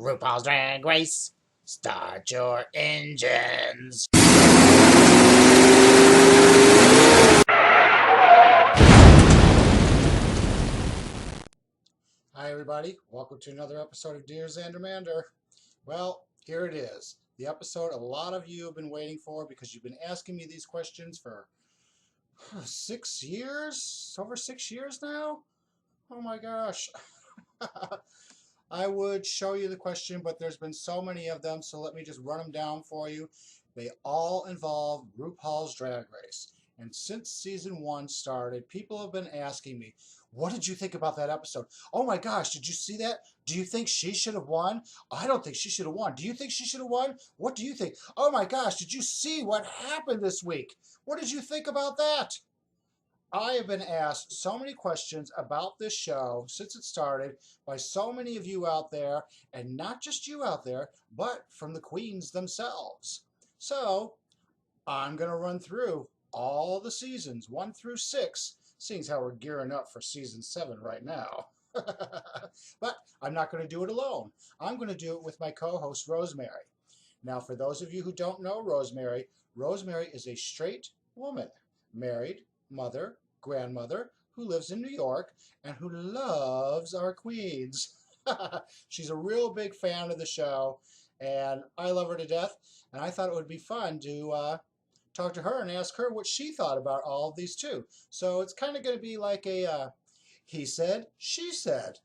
RuPaul's Drag Race. Start your engines. Hi everybody, welcome to another episode of Dear Zander Mander. Well, here it is. The episode a lot of you have been waiting for because you've been asking me these questions for 6 years? Over 6 years now? Oh my gosh. I would show you the question, but there's been so many of them, so let me just run them down for you. They all involve RuPaul's Drag Race. And since season 1 started, people have been asking me, what did you think about that episode? Oh my gosh, did you see that? Do you think she should have won? I don't think she should have won. Do you think she should have won? What do you think? Oh my gosh, did you see what happened this week? What did you think about that? I have been asked so many questions about this show since it started by so many of you out there, and not just you out there, but from the queens themselves. So I'm going to run through all the seasons 1 through 6, seeing as how we're gearing up for season 7 right now. But I'm not going to do it alone. I'm going to do it with my co-host Rosemary. Now, for those of you who don't know Rosemary, Rosemary is a straight woman, married, mother, grandmother, who lives in New York and who loves our queens. She's a real big fan of the show, and I love her to death, and I thought it would be fun to talk to her and ask her what she thought about all of these too. So it's kind of going to be like a he said, she said.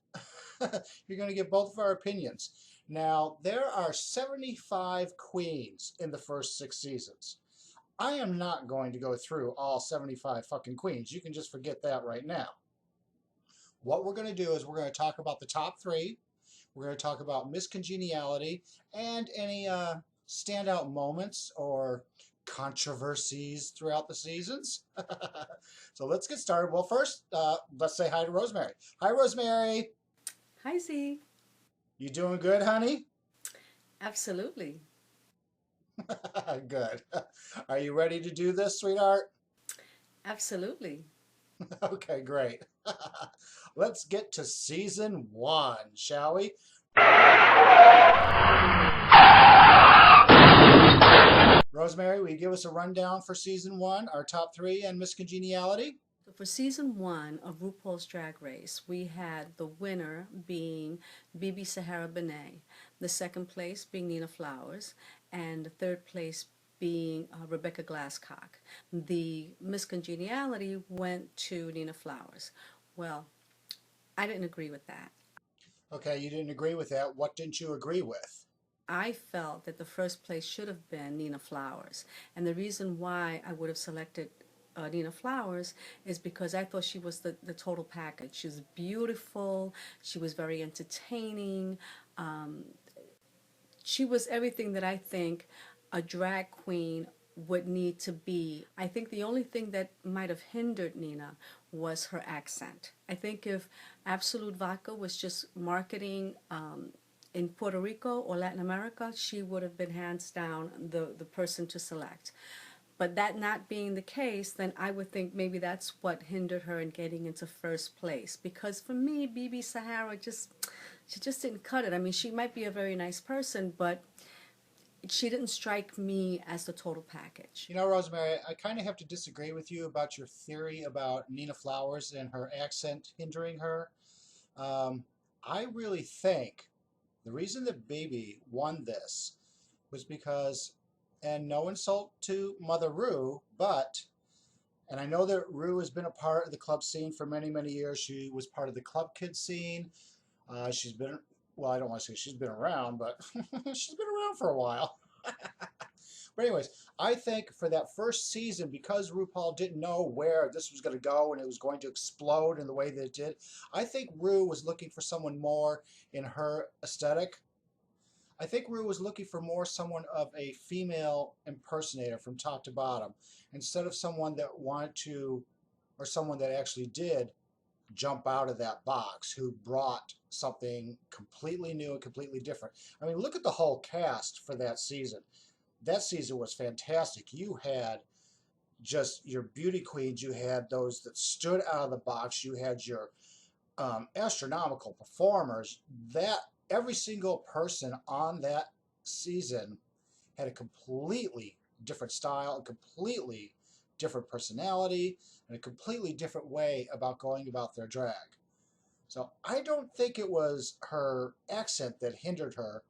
You're going to get both of our opinions. Now, there are 75 queens in the first 6 seasons. I am not going to go through all 75 fucking queens. You can just forget that right now. What we're going to do is we're going to talk about the top 3. We're going to talk about Miss Congeniality and any standout moments or controversies throughout the seasons. So let's get started. Well, first, let's say hi to Rosemary. Hi, Rosemary. Hi, Z. You doing good, honey? Absolutely. Good. Are you ready to do this, sweetheart? Absolutely. Okay, great. Let's get to season 1, shall we? Rosemary, will you give us a rundown for season 1, our top 3, and Miss Congeniality? So for season 1 of RuPaul's Drag Race, we had the winner being Bibi Sahara Benet, the second place being Nina Flowers, and the third place being Rebecca Glasscock. The Miss Congeniality went to Nina Flowers. Well, I didn't agree with that. Okay, you didn't agree with that. What didn't you agree with? I felt that the first place should have been Nina Flowers. And the reason why I would have selected Nina Flowers is because I thought she was the total package. She was beautiful. She was very entertaining. She was everything that I think a drag queen would need to be. I think the only thing that might have hindered Nina was her accent. I think if Absolute Vodka was just marketing in Puerto Rico or Latin America, she would have been hands down the person to select. But that not being the case, then I would think maybe that's what hindered her in getting into first place. Because for me, Bibi Sahara she just didn't cut it. I mean, she might be a very nice person, but she didn't strike me as the total package. You know, Rosemary, I kind of have to disagree with you about your theory about Nina Flowers and her accent hindering her. I really think the reason that Bibi won this was because, and no insult to Mother Ru, but, and I know that Ru has been a part of the club scene for many, many years. She was part of the club kid scene. She's been, well, I don't want to say she's been around, but she's been around for a while. But anyways, I think for that first season, because RuPaul didn't know where this was going to go and it was going to explode in the way that it did, I think Ru was looking for someone more in her aesthetic. I think Ru was looking for more someone of a female impersonator from top to bottom, instead of someone that wanted to, or someone that actually did jump out of that box, who brought something completely new and completely different. I mean, look at the whole cast for that season. That season was fantastic. You had just your beauty queens. You had those that stood out of the box. You had your astronomical performers. That every single person on that season had a completely different style, a completely different personality, and a completely different way about going about their drag. So I don't think it was her accent that hindered her.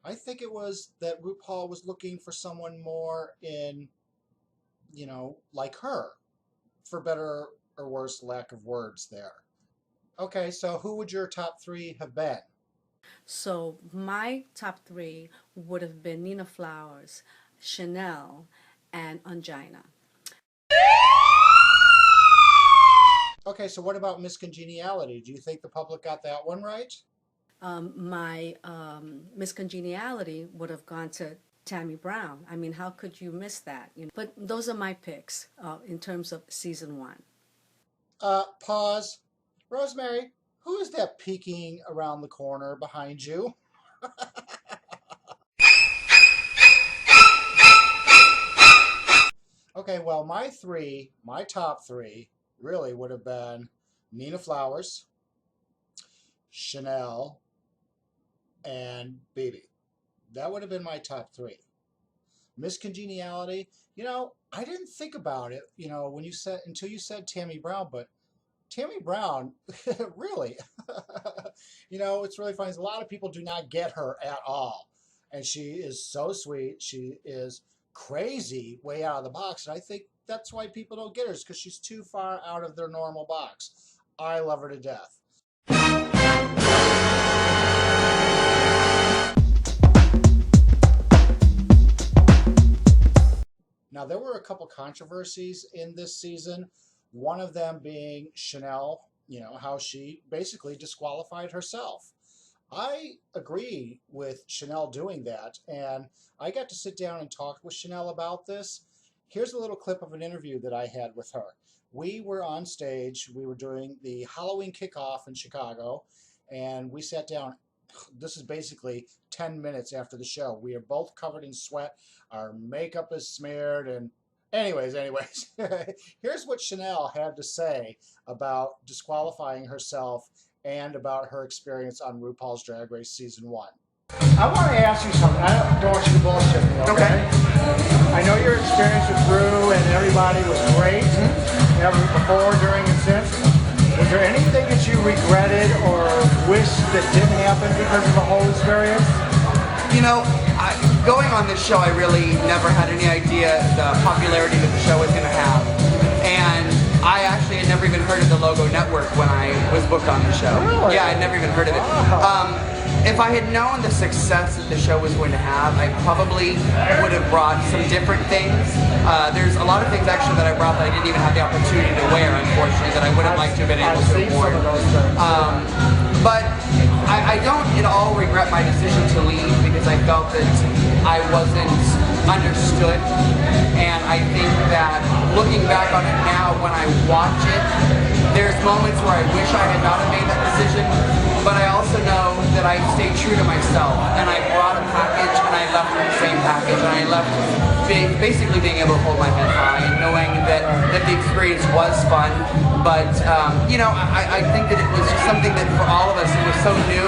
I think it was that RuPaul was looking for someone more in, like her, for better or worse lack of words there. Okay, so who would your top three have been? So my top three would have been Nina Flowers, Chanel, and Angina. Okay, so what about Miss Congeniality? Do you think the public got that one right? My Miss Congeniality would have gone to Tammy Brown. I mean, how could you miss that? But those are my picks in terms of season one. Pause. Rosemary, who is that peeking around the corner behind you? Okay, well, my top three, really would have been Nina Flowers, Chanel, and Bibi. That would have been my top three. Miss Congeniality, I didn't think about it, when you said until you said Tammy Brown, but Tammy Brown, really, it's really funny. A lot of people do not get her at all, and she is so sweet. She is crazy, way out of the box, and I think that's why people don't get her, is because she's too far out of their normal box. I love her to death. Now, there were a couple controversies in this season, one of them being Chanel, how she basically disqualified herself. I agree with Chanel doing that, and I got to sit down and talk with Chanel about this. Here's a little clip of an interview that I had with her. We were on stage, we were doing the Halloween kickoff in Chicago, and we sat down. This is basically 10 minutes after the show. We are both covered in sweat. Our makeup is smeared. And anyways, here's what Chanel had to say about disqualifying herself and about her experience on RuPaul's Drag Race Season 1. I want to ask you something. I don't want you to bullshit me, okay? I know your experience with Ru and everybody was great, before, during, and since. Was there anything that you regretted or wished that didn't happen because of the whole experience? Going on this show, I really never had any idea the popularity that the show was going to have. And I actually had never even heard of the Logo Network when I was booked on the show. Really? Yeah, I'd never even heard of it. If I had known the success that the show was going to have, I probably would have brought some different things. There's a lot of things actually that I brought that I didn't even have the opportunity to wear, unfortunately, that I would have liked to have been able to have worn. But I don't at all regret my decision to leave, because I felt that I wasn't understood. And I think that looking back on it now, when I watch it, there's moments where I wish I had not have made that decision, but I also know that I stayed true to myself, and I brought a package, and I left with the same package, and I left basically being able to hold my head high and knowing that the experience was fun. But I think that it was just something that for all of us, it was so new,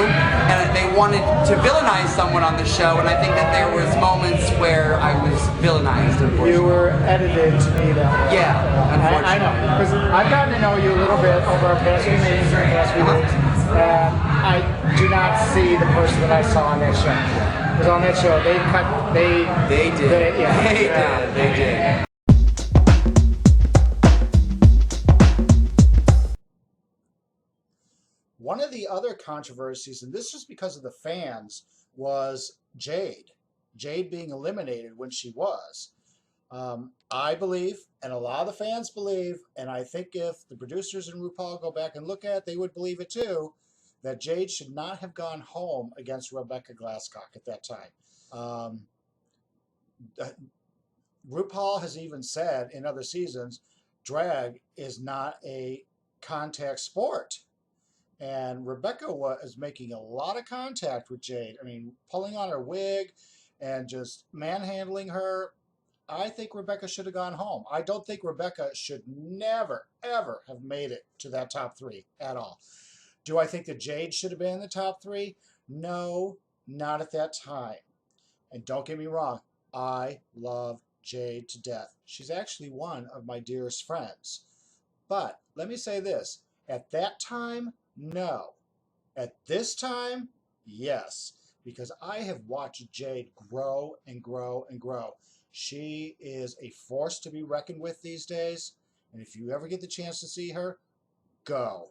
and they wanted to villainize someone on the show, and I think that there was moments where I was villainized, unfortunately. You were edited to be that way. Yeah, unfortunately. I know, because I've gotten to know you a little bit over our past few meetings and past few weeks, and I do not see the person that I saw on that show. Because on that show, they did. They did. One of the other controversies, and this was because of the fans, was Jade. Jade being eliminated when she was. I believe, and a lot of the fans believe, and I think if the producers and RuPaul go back and look at it, they would believe it too, that Jade should not have gone home against Rebecca Glasscock at that time. RuPaul has even said in other seasons, drag is not a contact sport. And Rebecca was making a lot of contact with Jade. I mean, pulling on her wig and just manhandling her. I think Rebecca should have gone home. I don't think Rebecca should never, ever have made it to that top three at all. Do I think that Jade should have been in the top three? No, not at that time. And don't get me wrong, I love Jade to death. She's actually one of my dearest friends. But let me say this, at that time, no. At this time, yes. Because I have watched Jade grow and grow and grow. She is a force to be reckoned with these days. And if you ever get the chance to see her, go.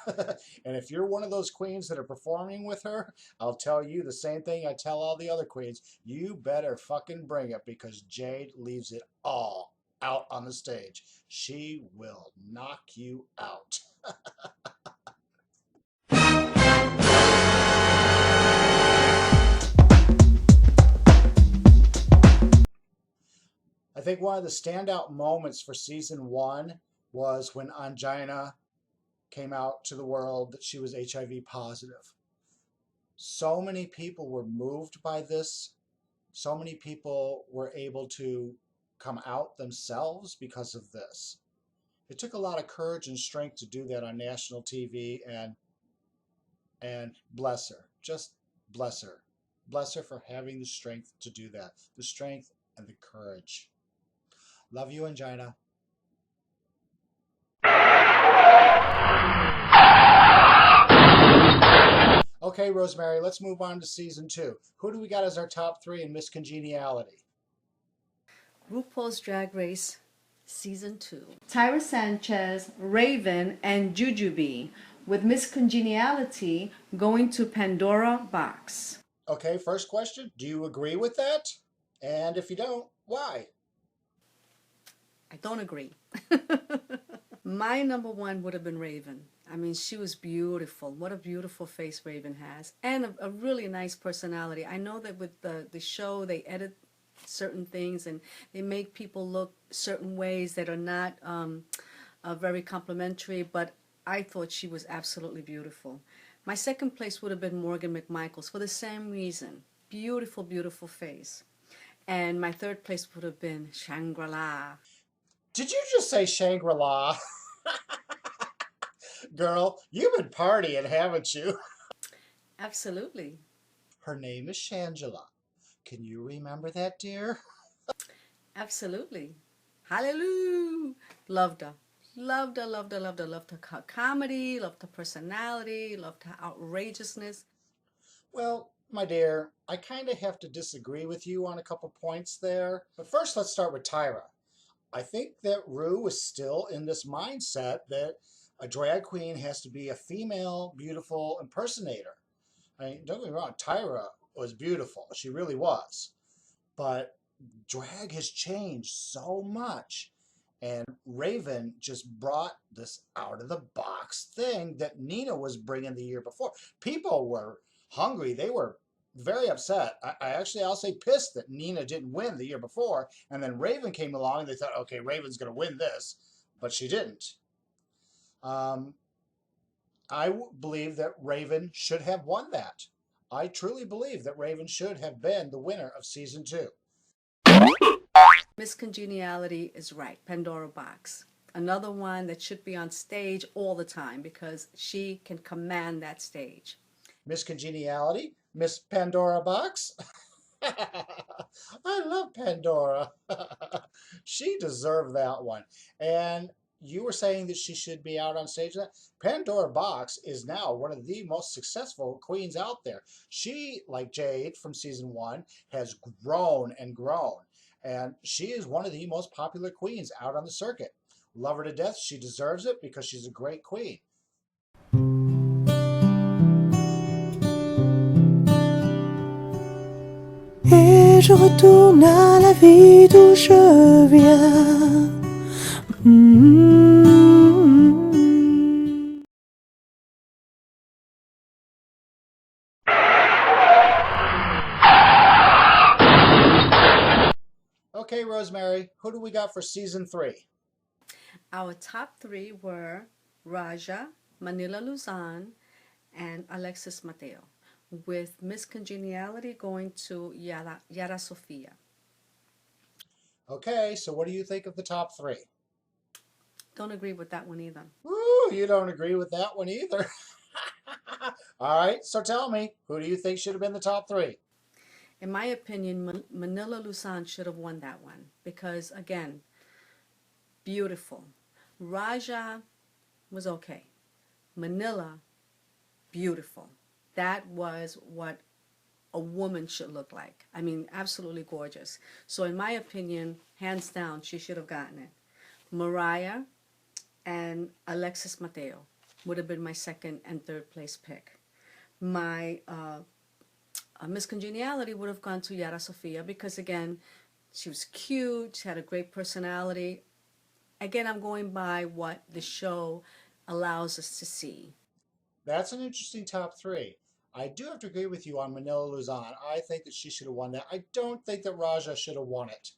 And if you're one of those queens that are performing with her, I'll tell you the same thing I tell all the other queens. You better fucking bring it, because Jade leaves it all out on the stage. She will knock you out. I think one of the standout moments for season 1 was when Angina came out to the world that she was HIV positive. So many people were moved by this. So many people were able to come out themselves because of this. It took a lot of courage and strength to do that on national TV, and bless her. Just bless her. Bless her for having the strength to do that. The strength and the courage. Love you, Angina. Okay, Rosemary, let's move on to season 2. Who do we got as our top 3 in Miss Congeniality? RuPaul's Drag Race Season 2. Tyra Sanchez, Raven, and Jujubee, with Miss Congeniality going to Pandora Box. Okay, first question. Do you agree with that? And if you don't, why? I don't agree. My number 1 would have been Raven. I mean, she was beautiful. What a beautiful face Raven has. And a really nice personality. I know that with the show, they edit certain things and they make people look certain ways that are not very complimentary, but I thought she was absolutely beautiful. My second place would have been Morgan McMichaels for the same reason. Beautiful, beautiful face. And my third place would have been Shangri-La. Did you just say Shangri-La? Girl, you've been partying, haven't you? Absolutely. Her name is Shangela. Can you remember that, dear? Absolutely. Hallelujah. Loved her. Loved her, loved her, loved her. Loved her comedy, loved her personality, loved her outrageousness. Well, my dear, I kind of have to disagree with you on a couple points there. But first, let's start with Tyra. I think that Rue was still in this mindset that a drag queen has to be a female, beautiful impersonator. I mean, don't get me wrong, Tyra was beautiful. She really was. But drag has changed so much. And Raven just brought this out-of-the-box thing that Nina was bringing the year before. People were hungry. They were very upset. I'll say pissed that Nina didn't win the year before. And then Raven came along and they thought, okay, Raven's going to win this. But she didn't. I believe that Raven should have won that. I truly believe that Raven should have been the winner of season 2. Miss Congeniality is right. Pandora Box. Another one that should be on stage all the time because she can command that stage. Miss Congeniality, Miss Pandora Box. I love Pandora. She deserved that one. And you were saying that she should be out on stage. Pandora Box is now one of the most successful queens out there. She, like Jade from season 1, has grown and grown. And she is one of the most popular queens out on the circuit. Love her to death. She deserves it because she's a great queen. Et je retourne à la vie d'où je viens. Okay, Rosemary, who do we got for season 3? Our top 3 were Raja, Manila Luzon, and Alexis Mateo, with Miss Congeniality going to Yara Sofia. Okay, so what do you think of the top 3? Don't agree with that one either. Ooh, you don't agree with that one either. All right, so tell me, who do you think should have been the top three? In my opinion, Manila Luzon should have won that one because, again, beautiful. Raja was okay. Manila, beautiful. That was what a woman should look like. I mean, absolutely gorgeous. So, in my opinion, hands down, she should have gotten it. Mariah and Alexis Mateo would have been my second and third place pick. My Miss Congeniality would have gone to Yara Sofia because, again, she was cute, she had a great personality. Again, I'm going by what the show allows us to see. That's an interesting top three. I do have to agree with you on Manila Luzon. I think that she should have won that. I don't think that Raja should have won it.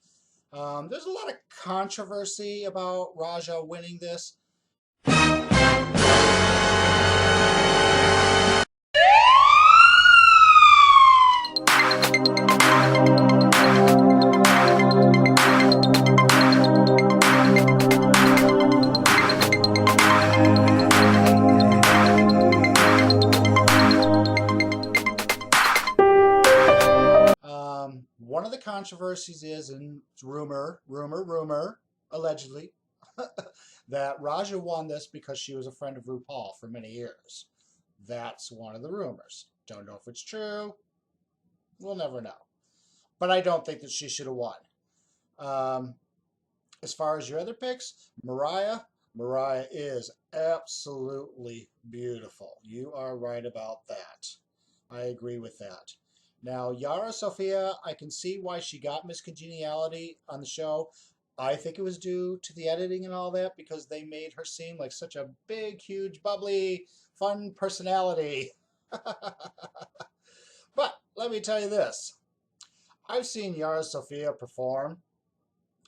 There's a lot of controversy about Raja winning this. One of the controversies is, and rumor, allegedly, that Raja won this because she was a friend of RuPaul for many years. That's one of the rumors. Don't know if it's true. We'll never know. But I don't think that she should have won. As far as your other picks, Mariah is absolutely beautiful. You are right about that. I agree with that. Now, Yara Sofia, I can see why she got Miss Congeniality on the show. I think it was due to the editing and all that because they made her seem like such a big, huge, bubbly, fun personality. But let me tell you this. I've seen Yara Sofia perform,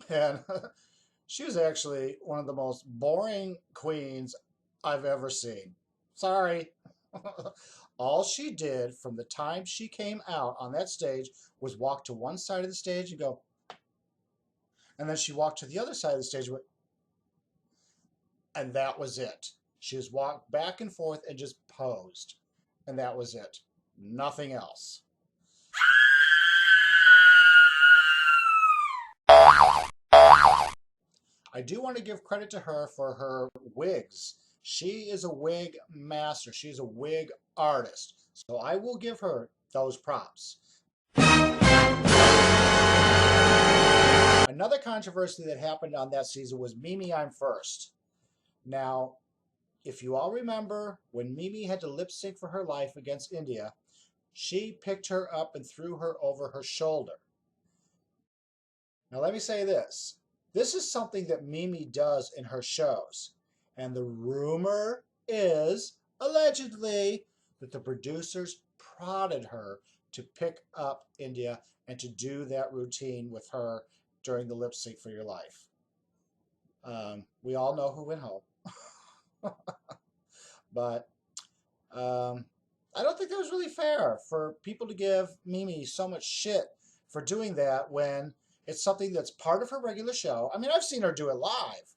and she was actually one of the most boring queens I've ever seen. Sorry. All she did from the time she came out on that stage was walk to one side of the stage and go, and then she walked to the other side of the stage and went, and that was it. She just walked back and forth and just posed, and that was it. Nothing else. I do want to give credit to her for her wigs. She is a wig master. She's a wig artist. So I will give her those props. Another controversy that happened on that season was Mimi I'm First. Now, if you all remember, when Mimi had to lip sync for her life against India, she picked her up and threw her over her shoulder. Now let me say this. This is something that Mimi does in her shows. And the rumor is, allegedly, that the producers prodded her to pick up India and to do that routine with her during the lip sync for your life. We all know who went home. But I don't think that was really fair for people to give Mimi so much shit for doing that when it's something that's part of her regular show. I mean, I've seen her do it live.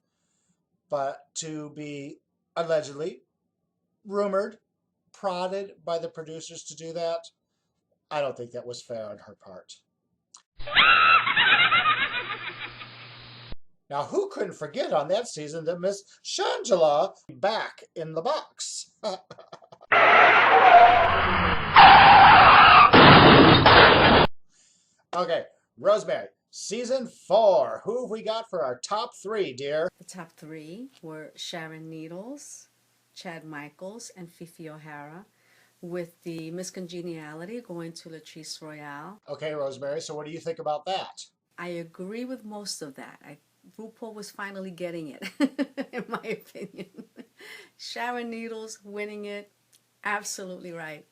But to be allegedly rumored, prodded by the producers to do that, I don't think that was fair on her part. Now, who couldn't forget on that season that Miss Shangela back in the box? Okay, Rosemary, season 4. Who have we got for our top 3, dear? The top 3 were Sharon Needles, Chad Michaels, and Fifi O'Hara, with the Miss Congeniality going to Latrice Royale. Okay, Rosemary, so what do you think about that? I agree with most of that. RuPaul was finally getting it, in my opinion. Sharon Needles winning it, absolutely right.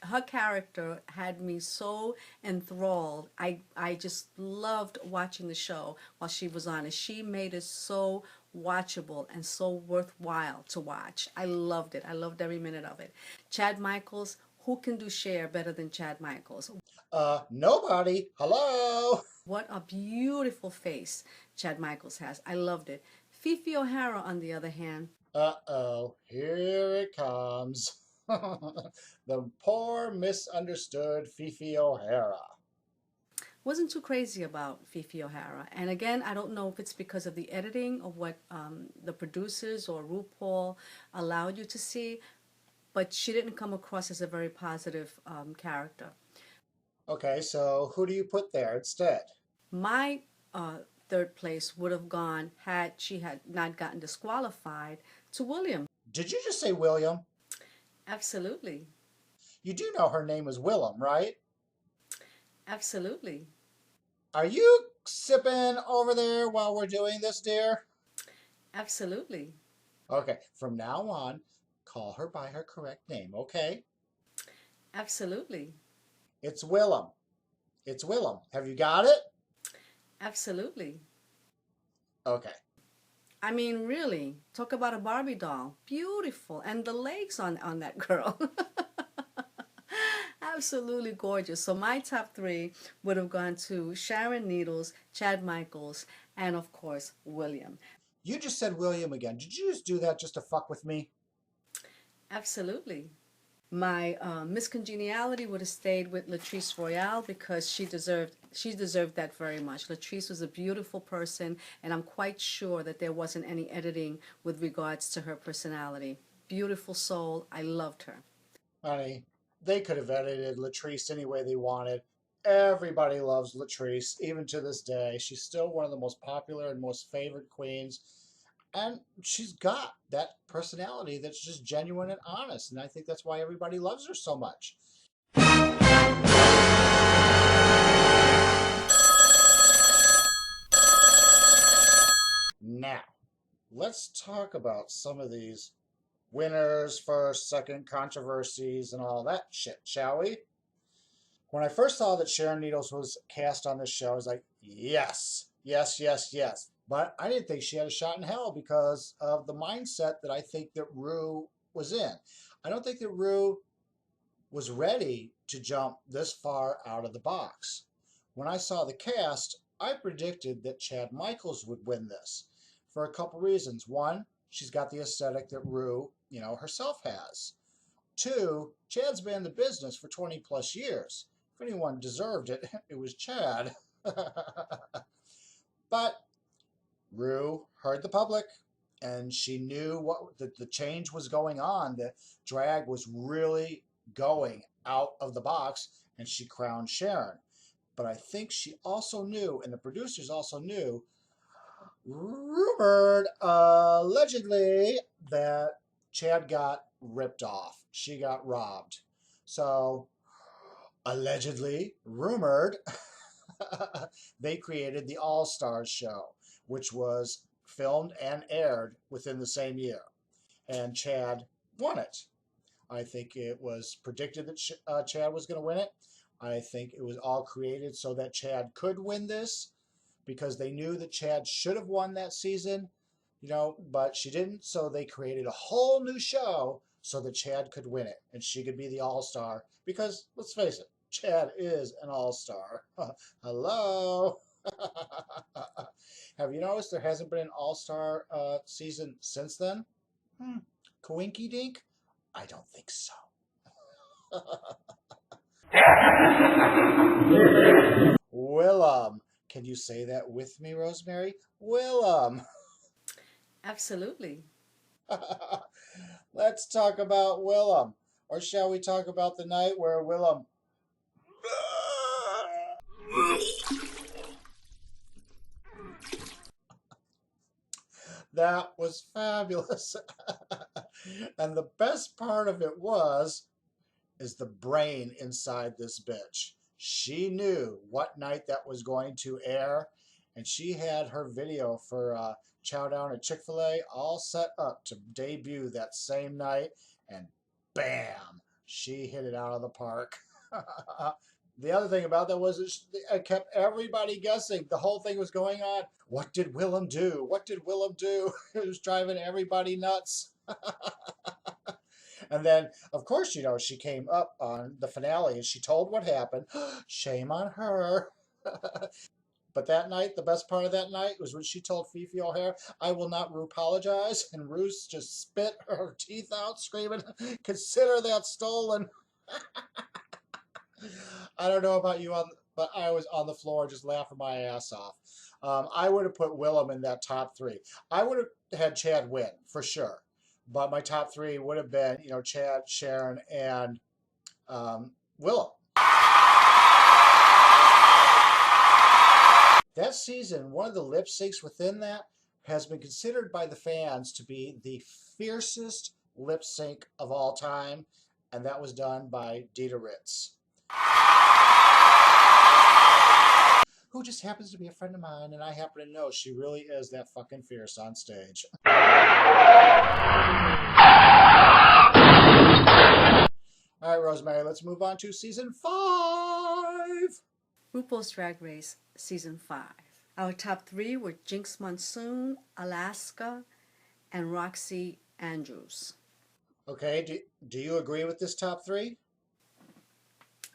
Her character had me so enthralled. I just loved watching the show while she was on it. She made it so watchable and so worthwhile to watch. I loved it. I loved every minute of it. Chad Michaels, who can do Cher better than Chad Michaels? Nobody. Hello. What a beautiful face Chad Michaels has. I loved it. Fifi O'Hara, on the other hand. Uh-oh, here it comes. The poor misunderstood Fifi O'Hara. Wasn't too crazy about Fifi O'Hara. And again, I don't know if it's because of the editing of what the producers or RuPaul allowed you to see, but she didn't come across as a very positive character. Okay, so who do you put there instead? My third place would have gone, had she had not gotten disqualified, to William. Did you just say William? Absolutely. You do know her name is Willem, right? Absolutely. Are you sipping over there while we're doing this, dear? Absolutely. Okay, from now on, call her by her correct name, okay? Absolutely. It's Willem. It's Willem. Have you got it? Absolutely. Okay. I mean, really, talk about a Barbie doll. Beautiful. And the legs on that girl. Absolutely gorgeous. So my top three would have gone to Sharon Needles, Chad Michaels, and of course, William. You just said William again. Did you just do that just to fuck with me? Absolutely. My Miss Congeniality would have stayed with Latrice Royale because she deserved that very much. Latrice was a beautiful person, and I'm quite sure that there wasn't any editing with regards to her personality. Beautiful soul. I loved her. Honey, they could have edited Latrice any way they wanted. Everybody loves Latrice, even to this day. She's still one of the most popular and most favored queens. And she's got that personality that's just genuine and honest. And I think that's why everybody loves her so much. Now, let's talk about some of these winners, first, second, controversies, and all that shit, shall we? When I first saw that Sharon Needles was cast on this show, I was like, yes, yes, yes, yes. But I didn't think she had a shot in hell because of the mindset that I think that Rue was in. I don't think that Rue was ready to jump this far out of the box. When I saw the cast, I predicted that Chad Michaels would win this for a couple reasons. One, she's got the aesthetic that Rue, herself has. Two, Chad's been in the business for 20 plus years. If anyone deserved it, it was Chad. But Rue heard the public, and she knew what the change was going on. The drag was really going out of the box, and she crowned Sharon. But I think she also knew, and the producers also knew, rumored allegedly, that Chad got ripped off. She got robbed. So, allegedly, rumored, they created the All Stars show, which was filmed and aired within the same year. And Chad won it. I think it was predicted that Chad was going to win it. I think it was all created so that Chad could win this because they knew that Chad should have won that season, but she didn't. So they created a whole new show so that Chad could win it and she could be the all-star because, let's face it, Chad is an all-star. Hello. Have you noticed there hasn't been an all-star season since then? Coinky dink? I don't think so. Willem. Can you say that with me, Rosemary? Willem. Absolutely. Let's talk about Willem. Or shall we talk about the night where Willem... That was fabulous. And the best part of it is the brain inside this bitch. She knew what night that was going to air, and she had her video for Chow Down at Chick-fil-A all set up to debut that same night, and bam, she hit it out of the park. The other thing about that was it kept everybody guessing. The whole thing was going on. What did Willem do? What did Willem do? It was driving everybody nuts. And then, of course, she came up on the finale and she told what happened. Shame on her. But that night, the best part of that night was when she told Fifi O'Hare, "I will not apologize," and Ruth just spit her teeth out, screaming, "Consider that stolen." I don't know about you, but I was on the floor just laughing my ass off. I would have put Willem in that top three. I would have had Chad win for sure, but my top three would have been, Chad, Sharon, and Willem. That season, one of the lip syncs within that has been considered by the fans to be the fiercest lip sync of all time, and that was done by Dita Ritz, who just happens to be a friend of mine, and I happen to know she really is that fucking fierce on stage. All right, Rosemary, let's move on to season 5. RuPaul's Drag Race Season 5. Our top three were Jinx Monsoon, Alaska, and Roxy Andrews. Okay, do you agree with this top three?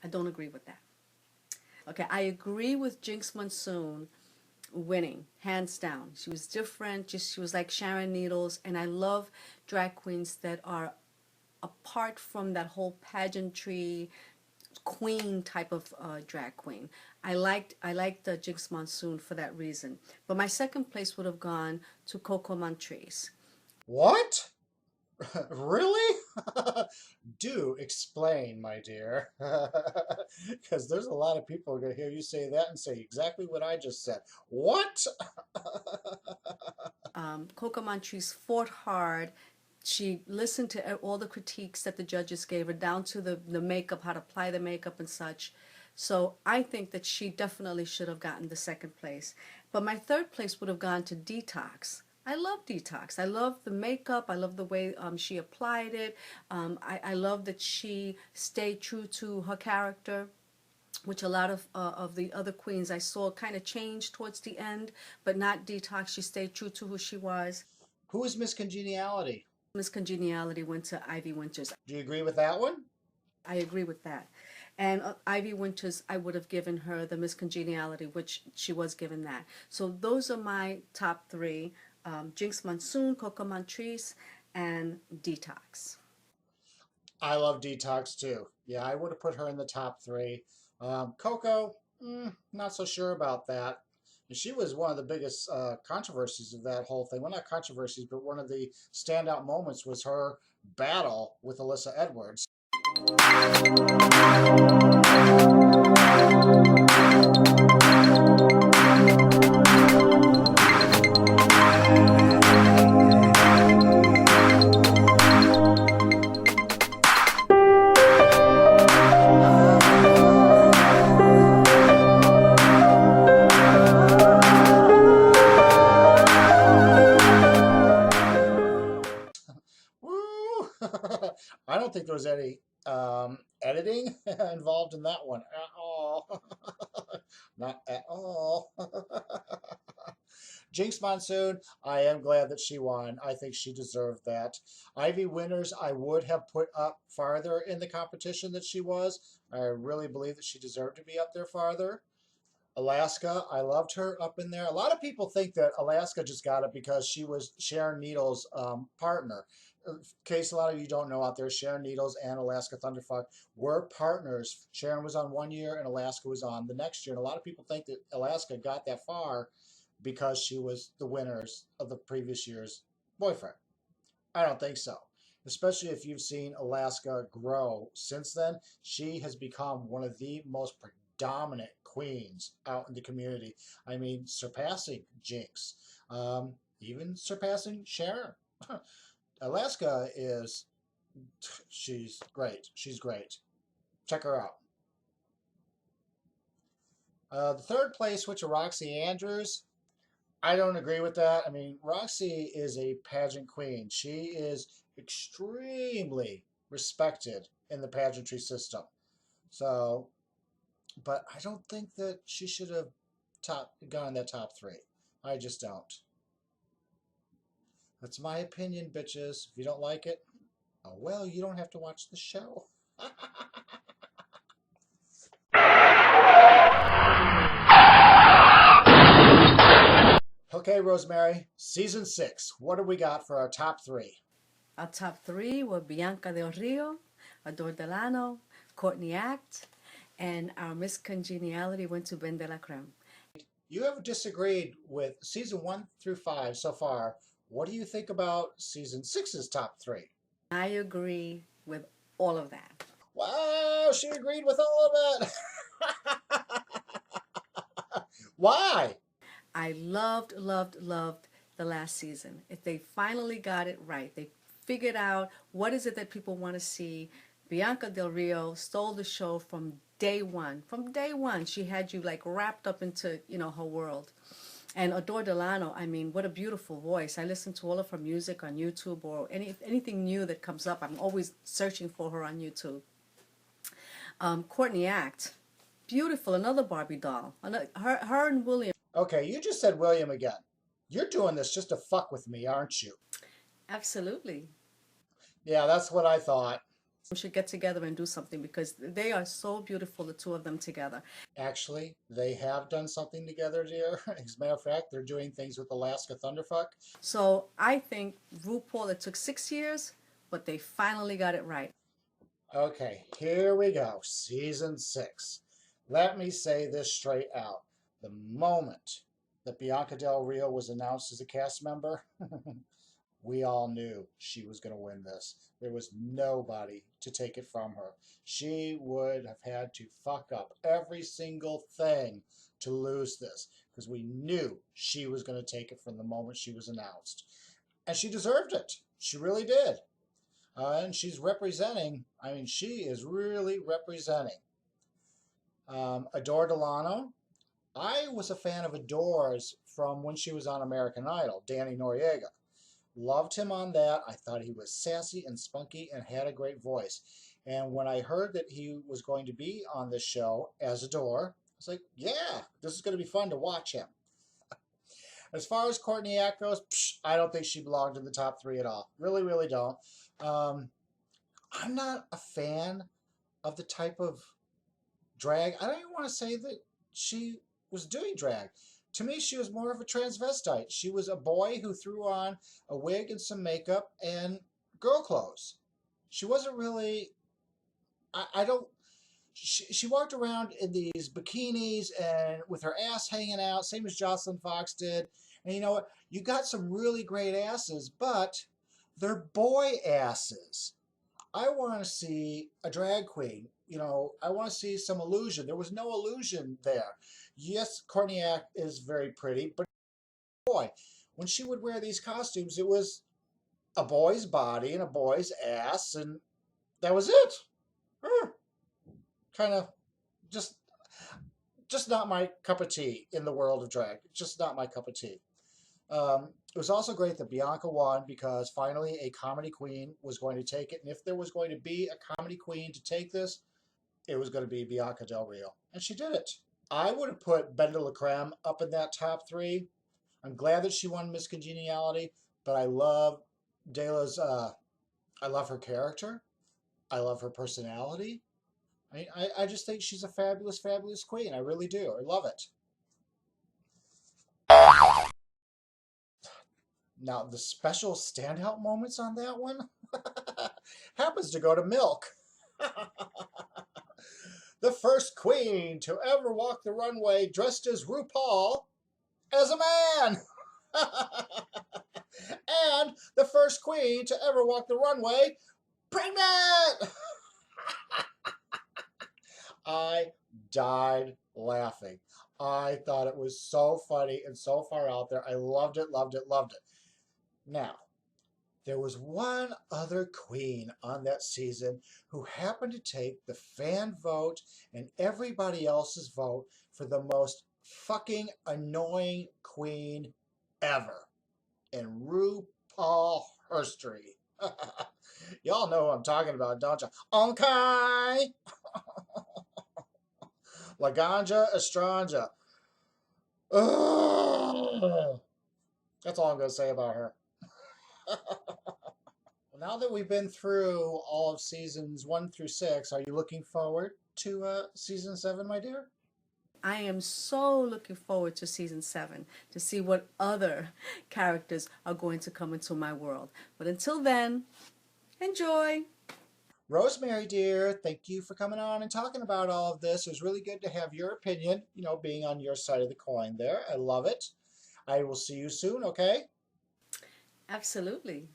I don't agree with that. Okay, I agree with Jinx Monsoon winning, hands down. She was different, she was like Sharon Needles, and I love drag queens that are apart from that whole pageantry queen type of drag queen. I liked Jinx Monsoon for that reason. But my second place would have gone to Coco Montrese. What? Really? Do explain, my dear. Because there's a lot of people who are going to hear you say that and say exactly what I just said. What? Coco Montrese fought hard. She listened to all the critiques that the judges gave her, down to the makeup, how to apply the makeup and such. So I think that she definitely should have gotten the second place. But my third place would have gone to Detox. I love Detox. I love the makeup. I love the way she applied it. I love that she stayed true to her character, which a lot of the other queens I saw kind of changed towards the end, but not Detox. She stayed true to who she was. Who is Miss Congeniality? Miss Congeniality went to Ivy Winters. Do you agree with that one? I agree with that. And Ivy Winters, I would have given her the Miss Congeniality, which she was given that. So those are my top three. Jinx Monsoon, Coco Montrese, and Detox. I love Detox too. Yeah, I would have put her in the top three. Coco, not so sure about that. And she was one of the biggest controversies of that whole thing. Well, not controversies, but one of the standout moments was her battle with Alyssa Edwards. I don't think there was any editing involved in that one at all. Not at all. Jinx Monsoon, I am glad that she won. I think she deserved that. Ivy Winters, I would have put up farther in the competition that she was. I really believe that she deserved to be up there farther. Alaska, I loved her up in there. A lot of people think that Alaska just got it because she was Sharon Needles' partner. In case a lot of you don't know out there, Sharon Needles and Alaska Thunderfuck were partners. Sharon was on one year and Alaska was on the next year. And a lot of people think that Alaska got that far because she was the winners of the previous year's boyfriend. I don't think so. Especially if you've seen Alaska grow since then. She has become one of the most predominant queens out in the community. I mean, surpassing Jinx, even surpassing Sharon. Alaska she's great. She's great. Check her out. The third place went to Roxy Andrews. I don't agree with that. I mean, Roxy is a pageant queen. She is extremely respected in the pageantry system. So, but I don't think that she should have gone in that top three. I just don't. That's my opinion, bitches. If you don't like it, oh well, you don't have to watch the show. Okay, Rosemary, season 6. What do we got for our top 3? Our top 3 were Bianca Del Rio, Adore Delano, Courtney Act, and our Miss Congeniality went to Ben de la Creme. You have disagreed with season 1 through 5 so far. What do you think about season 6's top 3? I agree with all of that. Wow, she agreed with all of it. Why? I loved the last season. If they finally got it right, they figured out what is it that people want to see. Bianca Del Rio stole the show from day one. From day one, she had you like wrapped up into, her world. And Adore Delano, I mean, what a beautiful voice. I listen to all of her music on YouTube or anything new that comes up. I'm always searching for her on YouTube. Courtney Act, beautiful, another Barbie doll. Her and William. Okay, you just said William again. You're doing this just to fuck with me, aren't you? Absolutely. Yeah, that's what I thought. We should get together and do something because they are so beautiful, the two of them together. Actually, they have done something together, dear. As a matter of fact, they're doing things with Alaska Thunderfuck. So I think RuPaul, it took 6 years, but they finally got it right. Okay, here we go. Season 6. Let me say this straight out. The moment that Bianca Del Rio was announced as a cast member, we all knew she was going to win this. There was nobody to take it from her. She would have had to fuck up every single thing to lose this because we knew she was going to take it from the moment she was announced. And she deserved it. She really did. And she's representing, I mean, she is really representing. Adore Delano. I was a fan of Adore's from when she was on American Idol, Danny Noriega. Loved him on that. I thought he was sassy and spunky and had a great voice. And when I heard that he was going to be on this show as Adore, I was like, yeah, this is going to be fun to watch him. As far as Courtney Act goes, I don't think she belonged in the top 3 at all. Really, really don't. I'm not a fan of the type of drag. I don't even want to say that she was doing drag. To me, she was more of a transvestite. She was a boy who threw on a wig and some makeup and girl clothes. She wasn't really, she walked around in these bikinis and with her ass hanging out, same as Jocelyn Fox did. And you know what? You got some really great asses, but they're boy asses. I want to see a drag queen. I want to see some illusion. There was no illusion there. Yes, Courtney Act is very pretty, but boy, when she would wear these costumes, it was a boy's body and a boy's ass, and that was it. Kind of just not my cup of tea in the world of drag. Just not my cup of tea. It was also great that Bianca won because finally a comedy queen was going to take it. And if there was going to be a comedy queen to take this, it was going to be Bianca Del Rio. And she did it. I would have put Ben de la Creme up in that top 3. I'm glad that she won Miss Congeniality, but I love Dela's, I love her character. I love her personality. I just think she's a fabulous, fabulous queen. I really do. I love it. Now, the special standout moments on that one happens to go to Milk. The first queen to ever walk the runway dressed as RuPaul as a man. And the first queen to ever walk the runway pregnant. I died laughing. I thought it was so funny and so far out there. I loved it, loved it, loved it. Now, there was one other queen on that season who happened to take the fan vote and everybody else's vote for the most fucking annoying queen ever in RuPaul history. Y'all know who I'm talking about, don't you? Okay. Laganja Estranja. Ugh. That's all I'm going to say about her. Well, now that we've been through all of seasons 1 through 6, are you looking forward to season 7, my dear? I am so looking forward to season 7 to see what other characters are going to come into my world. But until then, enjoy. Rosemary, dear, thank you for coming on and talking about all of this. It was really good to have your opinion, being on your side of the coin there. I love it. I will see you soon, okay? Absolutely.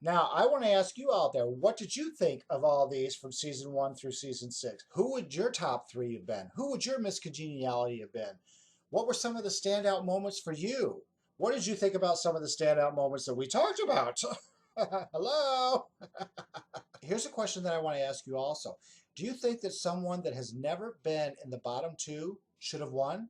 Now, I want to ask you out there, what did you think of all these from season 1 through season 6? Who would your top 3 have been? Who would your Miss Congeniality have been? What were some of the standout moments for you? What did you think about some of the standout moments that we talked about? Hello? Here's a question that I want to ask you also. Do you think that someone that has never been in the bottom 2 should have won?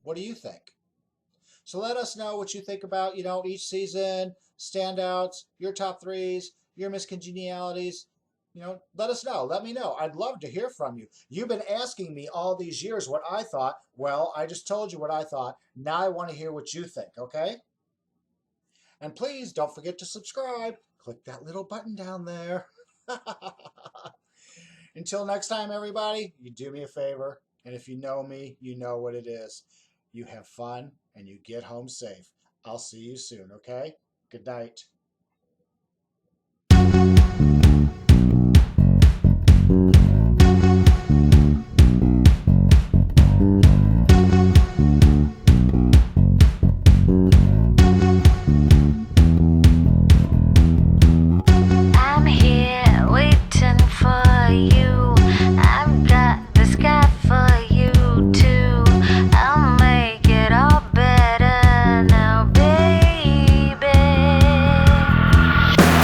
What do you think? So let us know what you think about, each season, standouts, your top 3s, your miscongenialities. Let us know. Let me know. I'd love to hear from you. You've been asking me all these years what I thought. Well, I just told you what I thought. Now I want to hear what you think, okay? And please don't forget to subscribe. Click that little button down there. Until next time, everybody, you do me a favor. And if you know me, you know what it is. You have fun and you get home safe. I'll see you soon, okay? Good night.